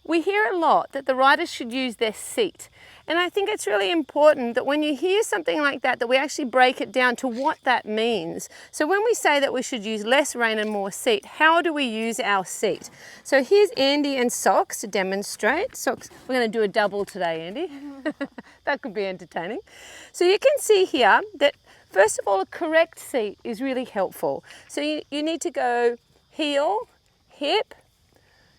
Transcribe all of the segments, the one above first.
We hear a lot that the riders should use their seat. And I think it's really important that when you hear something like that, that we actually break it down to what that means. So when we say that we should use less rein and more seat, how do we use our seat? So here's Andy and Socks to demonstrate. Socks, we're going to do a double today, Andy. That could be entertaining. So you can see here that first of all, a correct seat is really helpful. So you need to go heel, hip,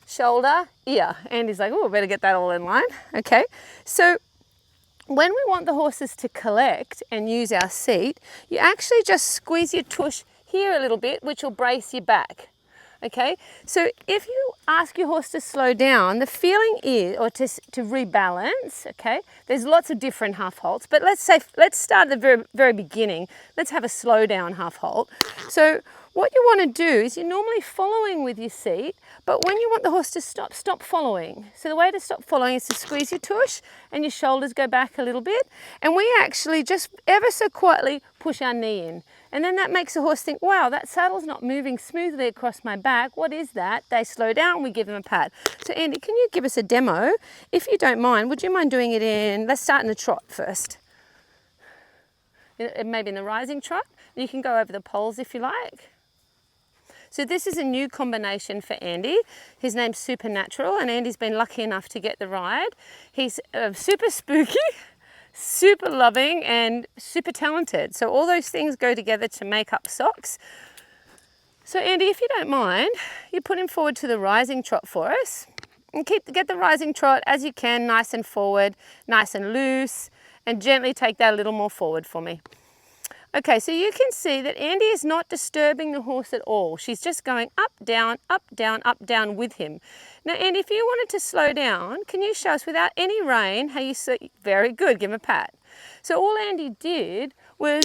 shoulder, ear. Andy's like, oh, better get that all in line. Okay, so when we want the horses to collect and use our seat, you actually just squeeze your tush here a little bit, which will brace your back. Okay, so if you ask your horse to slow down, the feeling is, or to rebalance, okay, there's lots of different half halts, but let's start at the very, very beginning. Let's have a slow down half halt. So what you want to do is you're normally following with your seat, but when you want the horse to stop following. So the way to stop following is to squeeze your tush and your shoulders go back a little bit. And we actually just ever so quietly push our knee in. And then that makes the horse think, wow, that saddle's not moving smoothly across my back. What is that? They slow down, we give them a pat. So Andy, can you give us a demo? If you don't mind, would you mind doing it let's start in the trot first. Maybe in the rising trot. You can go over the poles if you like. So this is a new combination for Andy. His name's Supernatural, and Andy's been lucky enough to get the ride. He's super spooky, super loving, and super talented. So all those things go together to make up Socks. So Andy, if you don't mind, you put him forward to the rising trot for us. And get the rising trot as you can, nice and forward, nice and loose, and gently take that a little more forward for me. Okay, so you can see that Andy is not disturbing the horse at all. She's just going up, down, up, down, up, down with him. Now, Andy, if you wanted to slow down, can you show us without any rein how you see? Very good, give him a pat. So all Andy did was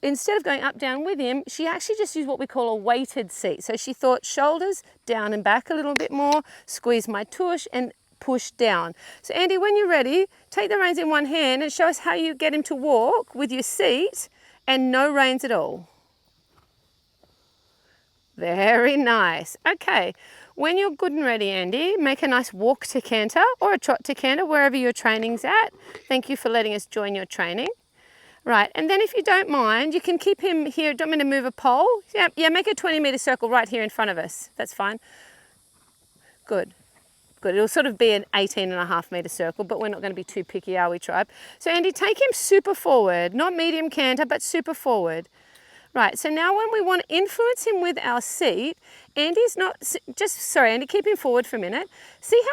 instead of going up, down with him, she actually just used what we call a weighted seat. So she thought shoulders down and back a little bit more, squeeze my tush and push down. So Andy, when you're ready, take the reins in one hand and show us how you get him to walk with your seat and no reins at all. Very nice. Okay, when you're good and ready, Andy, make a nice walk to canter or a trot to canter, wherever your training's at. Thank you for letting us join your training. Right, and then if you don't mind, you can keep him here. Don't mean to move a pole. Yeah, make a 20-meter circle right here in front of us. That's fine. Good. Good. It'll sort of be an 18.5-meter circle, but we're not going to be too picky, are we, tribe? So Andy, take him super forward, not medium canter, but super forward. Right, so now when we want to influence him with our seat, Andy's not, Andy, keep him forward for a minute. See how